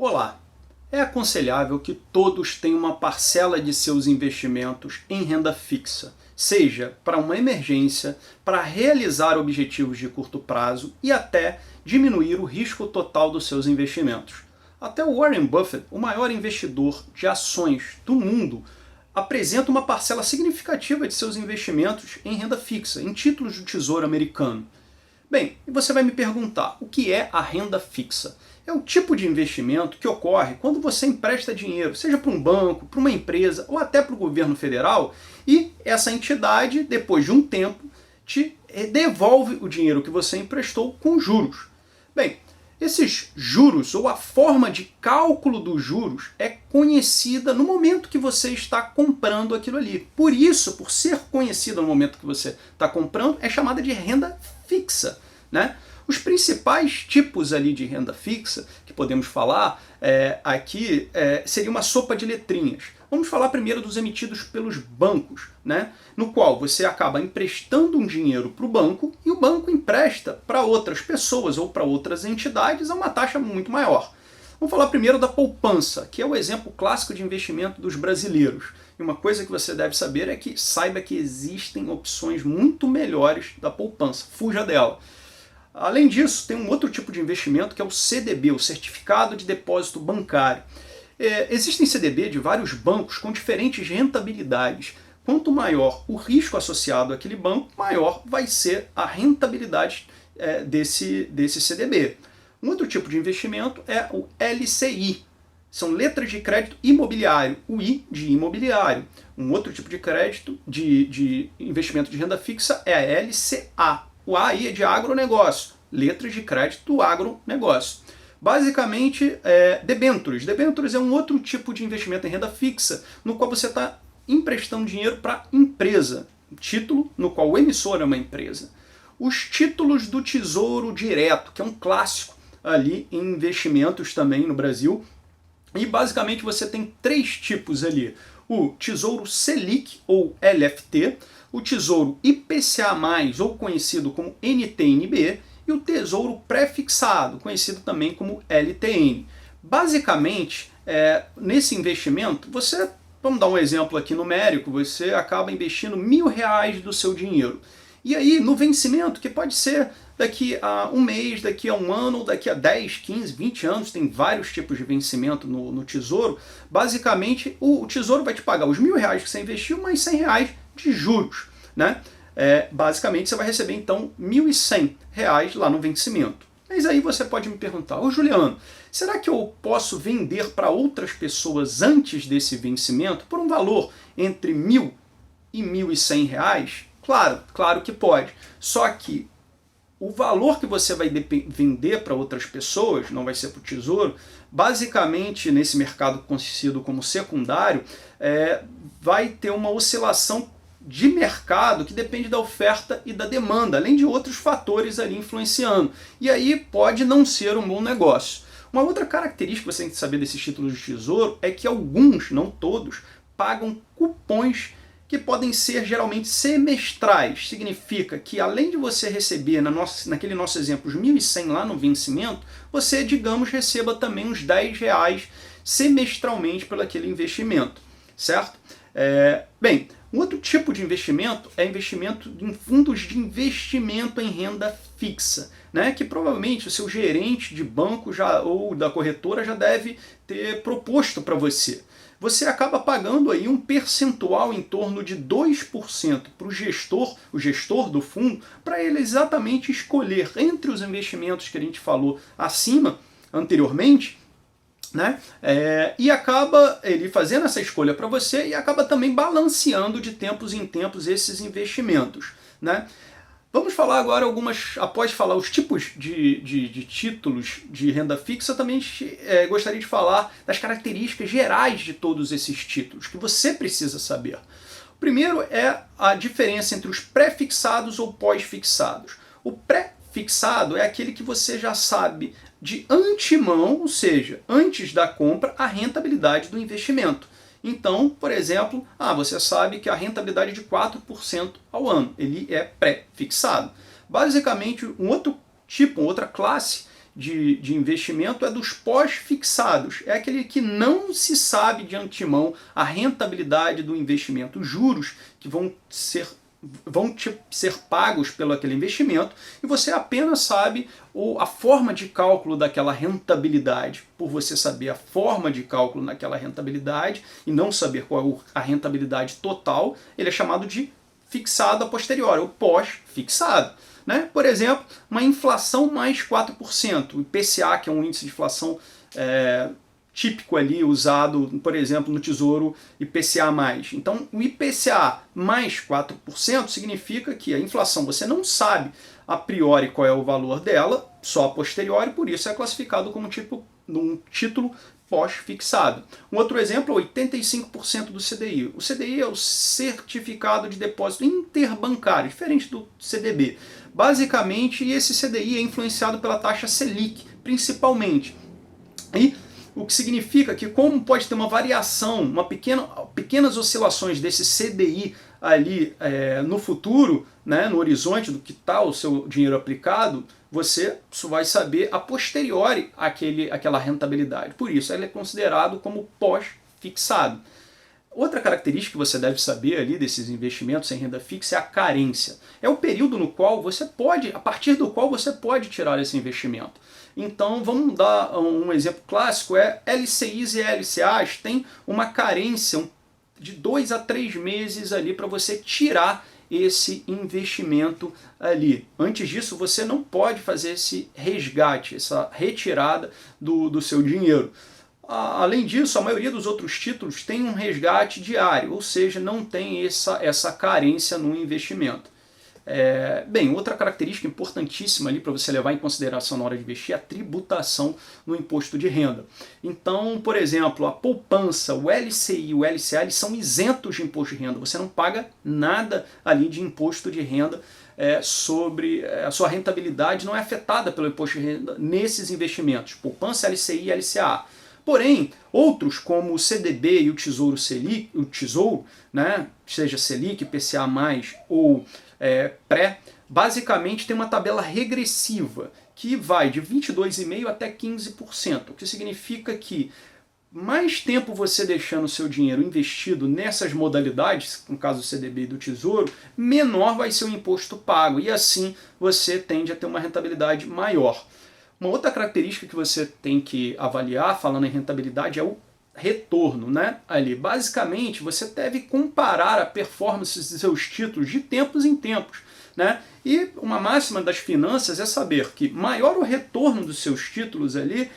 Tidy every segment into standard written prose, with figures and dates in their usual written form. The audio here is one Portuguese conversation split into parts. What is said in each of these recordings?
Olá! É aconselhável que todos tenham uma parcela de seus investimentos em renda fixa, seja para uma emergência, para realizar objetivos de curto prazo e até diminuir o risco total dos seus investimentos. Até o Warren Buffett, o maior investidor de ações do mundo, apresenta uma parcela significativa de seus investimentos em renda fixa, em títulos do Tesouro Americano. Bem, e você vai me perguntar, o que é a renda fixa? É o tipo de investimento que ocorre quando você empresta dinheiro, seja para um banco, para uma empresa ou até para o governo federal, e essa entidade, depois de um tempo, te devolve o dinheiro que você emprestou com juros. Bem, esses juros, ou a forma de cálculo dos juros, é conhecida no momento que você está comprando aquilo ali. Por isso, por ser conhecida no momento que você está comprando, é chamada de renda fixa, né? Os principais tipos ali de renda fixa que podemos falar aqui seria uma sopa de letrinhas. Vamos falar primeiro dos emitidos pelos bancos, né? No qual você acaba emprestando um dinheiro para o banco e o banco empresta para outras pessoas ou para outras entidades a uma taxa muito maior. Vamos falar primeiro da poupança, que é o exemplo clássico de investimento dos brasileiros. E uma coisa que você deve saber é que saiba que existem opções muito melhores da poupança. Fuja dela. Além disso, tem um outro tipo de investimento que é o CDB, o Certificado de Depósito Bancário. Existem CDB de vários bancos com diferentes rentabilidades. Quanto maior o risco associado àquele banco, maior vai ser a rentabilidade desse CDB. Um outro tipo de investimento é o LCI. São letras de crédito imobiliário, o I de imobiliário. Um outro tipo de crédito de investimento de renda fixa é a LCA. O A aí é de agronegócio, letras de crédito do agronegócio. Basicamente, debêntures. Debêntures é um outro tipo de investimento em renda fixa, no qual você está emprestando dinheiro para empresa. Título no qual o emissor é uma empresa. Os títulos do Tesouro Direto, que é um clássico ali em investimentos também no Brasil. E basicamente você tem três tipos ali. O Tesouro Selic, ou LFT, o Tesouro IPCA+, ou conhecido como NTN-B, e o Tesouro Pré-fixado, conhecido também como LTN. Basicamente, nesse investimento, vamos dar um exemplo aqui numérico, você acaba investindo R$1.000 do seu dinheiro. E aí, no vencimento, que pode ser daqui a um mês, daqui a um ano, daqui a 10, 15, 20 anos, tem vários tipos de vencimento no Tesouro, basicamente o Tesouro vai te pagar os R$1.000 que você investiu, mais R$100 de juros, né? Basicamente você vai receber então R$1.100 lá no vencimento. Mas aí você pode me perguntar, ô Juliano, será que eu posso vender para outras pessoas antes desse vencimento por um valor entre R$1.000 e R$1.100? Claro que pode. Só que o valor que você vai vender para outras pessoas, não vai ser para o Tesouro, basicamente nesse mercado conhecido como secundário, vai ter uma oscilação de mercado que depende da oferta e da demanda, além de outros fatores ali influenciando. E aí pode não ser um bom negócio. Uma outra característica que você tem que saber desses títulos de Tesouro é que alguns, não todos, pagam cupons que podem ser geralmente semestrais. Significa que além de você receber, naquele nosso exemplo, os 1.100 lá no vencimento, você, digamos, receba também uns R$10 semestralmente pelo aquele investimento, certo? Bem, um outro tipo de investimento é investimento em fundos de investimento em renda fixa, né? Que provavelmente o seu gerente de banco ou da corretora já deve ter proposto para você. Você acaba pagando aí um percentual em torno de 2% para o gestor do fundo, para ele exatamente escolher entre os investimentos que a gente falou anteriormente, né? E acaba ele fazendo essa escolha para você e acaba também balanceando de tempos em tempos esses investimentos, né? Vamos falar agora após falar os tipos de títulos de renda fixa, também gostaria de falar das características gerais de todos esses títulos, que você precisa saber. O primeiro é a diferença entre os pré-fixados ou pós-fixados. O pré-fixado é aquele que você já sabe de antemão, ou seja, antes da compra, a rentabilidade do investimento. Então, por exemplo, você sabe que a rentabilidade é de 4% ao ano. Ele é pré-fixado. Basicamente, uma outra classe de investimento é dos pós-fixados. É aquele que não se sabe de antemão a rentabilidade do investimento, os juros que vão ser pagos pelo aquele investimento, e você apenas sabe a forma de cálculo daquela rentabilidade. Por você saber a forma de cálculo naquela rentabilidade e não saber qual é a rentabilidade total, ele é chamado de fixado a posteriori, ou pós-fixado. Né? Por exemplo, uma inflação mais 4%, o IPCA, que é um índice de inflação típico ali, usado, por exemplo, no Tesouro IPCA+. Então, o IPCA mais 4% significa que a inflação você não sabe a priori qual é o valor dela, só a posteriori, por isso é classificado como um título pós-fixado. Um outro exemplo é 85% do CDI. O CDI é o Certificado de Depósito Interbancário, diferente do CDB. Basicamente, esse CDI é influenciado pela taxa Selic, principalmente. E o que significa que, como pode ter uma variação, pequenas oscilações desse CDI ali no futuro, né, no horizonte do que está o seu dinheiro aplicado, você só vai saber a posteriori aquela rentabilidade. Por isso, ele é considerado como pós-fixado. Outra característica que você deve saber ali desses investimentos em renda fixa é a carência. É o período no qual a partir do qual você pode tirar esse investimento. Então, vamos dar um exemplo clássico, LCIs e LCAs têm uma carência de 2 a 3 meses ali para você tirar esse investimento ali. Antes disso, você não pode fazer esse resgate, essa retirada do seu dinheiro. Além disso, a maioria dos outros títulos tem um resgate diário, ou seja, não tem essa carência no investimento. Bem, outra característica importantíssima ali para você levar em consideração na hora de investir é a tributação no imposto de renda. Então, por exemplo, a poupança, o LCI e o LCA, eles são isentos de imposto de renda. Você não paga nada ali de imposto de renda sobre a sua rentabilidade, não é afetada pelo imposto de renda nesses investimentos, poupança, LCI e LCA. Porém, outros como o CDB e o Tesouro Selic, né, seja Selic, IPCA+, ou pré, basicamente tem uma tabela regressiva que vai de 22,5% até 15%, o que significa que mais tempo você deixando o seu dinheiro investido nessas modalidades, no caso do CDB e do Tesouro, menor vai ser o imposto pago, e assim você tende a ter uma rentabilidade maior. Uma outra característica que você tem que avaliar, falando em rentabilidade, é o retorno, né? Ali, basicamente, você deve comparar a performance dos seus títulos de tempos em tempos, né? E uma máxima das finanças é saber que maior o retorno dos seus títulos ali,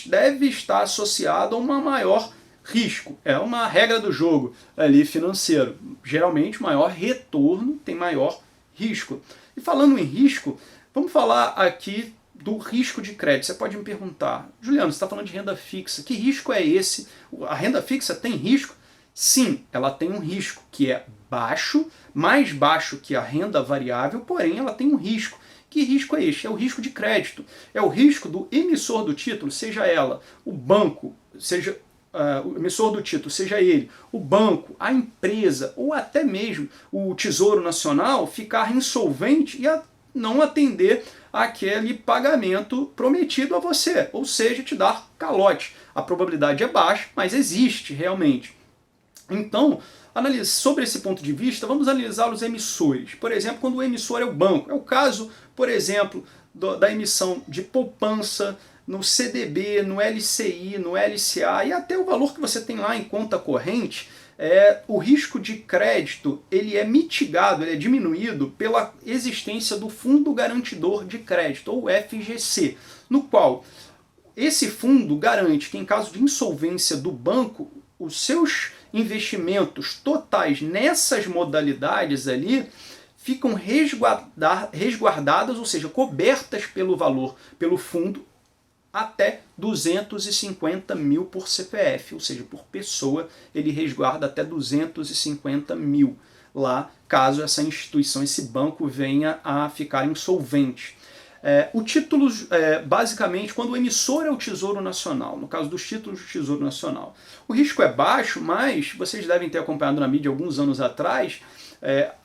deve estar associado a um maior risco. É uma regra do jogo ali financeiro. Geralmente, maior retorno tem maior risco. E falando em risco, vamos falar aqui do risco de crédito. Você pode me perguntar, Juliano, você está falando de renda fixa, que risco é esse? A renda fixa tem risco? Sim, ela tem um risco que é baixo, mais baixo que a renda variável, porém ela tem um risco. Que risco é este? É o risco de crédito. É o risco do emissor do título, seja ela o banco, seja o emissor do título, seja ele o banco, a empresa ou até mesmo o Tesouro Nacional ficar insolvente e não atender aquele pagamento prometido a você, ou seja, te dar calote. A probabilidade é baixa, mas existe realmente. Então, sobre esse ponto de vista, vamos analisar os emissores. Por exemplo, quando o emissor é o banco. É o caso, por exemplo, da emissão de poupança no CDB, no LCI, no LCA e até o valor que você tem lá em conta corrente. O risco de crédito ele é mitigado, ele é diminuído pela existência do Fundo Garantidor de Crédito, ou FGC, no qual esse fundo garante que em caso de insolvência do banco, os seus investimentos totais nessas modalidades ali ficam resguardadas, ou seja, cobertas pelo fundo, até 250 mil por CPF, ou seja, por pessoa ele resguarda até 250 mil lá, caso essa instituição, esse banco venha a ficar insolvente. O título, basicamente, quando o emissor é o Tesouro Nacional, no caso dos títulos do Tesouro Nacional, o risco é baixo, mas vocês devem ter acompanhado na mídia alguns anos atrás,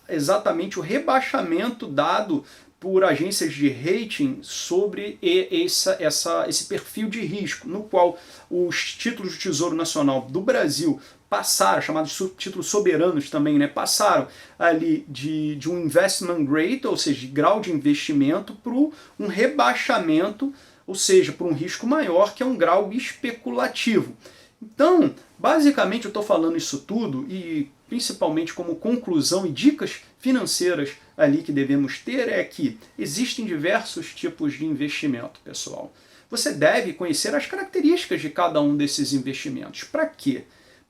exatamente o rebaixamento dado por agências de rating sobre esse perfil de risco, no qual os títulos do Tesouro Nacional do Brasil passaram, chamados títulos soberanos também, né, passaram ali de um investment grade, ou seja, de grau de investimento, para um rebaixamento, ou seja, para um risco maior, que é um grau especulativo. Então, basicamente eu estou falando isso tudo, e principalmente como conclusão e dicas financeiras ali que devemos ter, é que existem diversos tipos de investimento, pessoal. Você deve conhecer as características de cada um desses investimentos. Para quê?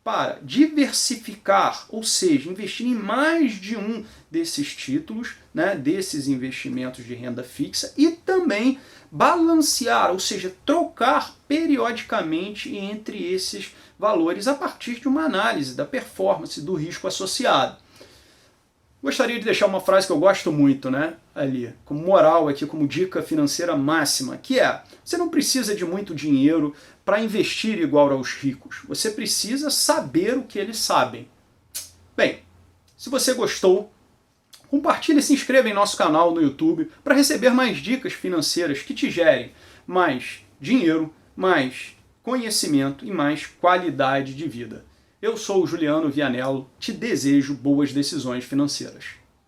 Para diversificar, ou seja, investir em mais de um desses títulos, né, desses investimentos de renda fixa, e também balancear, ou seja, trocar periodicamente entre esses valores a partir de uma análise da performance, do risco associado. Gostaria de deixar uma frase que eu gosto muito, né, ali, como moral aqui, como dica financeira máxima, que é: você não precisa de muito dinheiro para investir igual aos ricos. Você precisa saber o que eles sabem. Bem, se você gostou, compartilhe e se inscreva em nosso canal no YouTube para receber mais dicas financeiras que te gerem mais dinheiro, mais conhecimento e mais qualidade de vida. Eu sou o Juliano Vianello, te desejo boas decisões financeiras.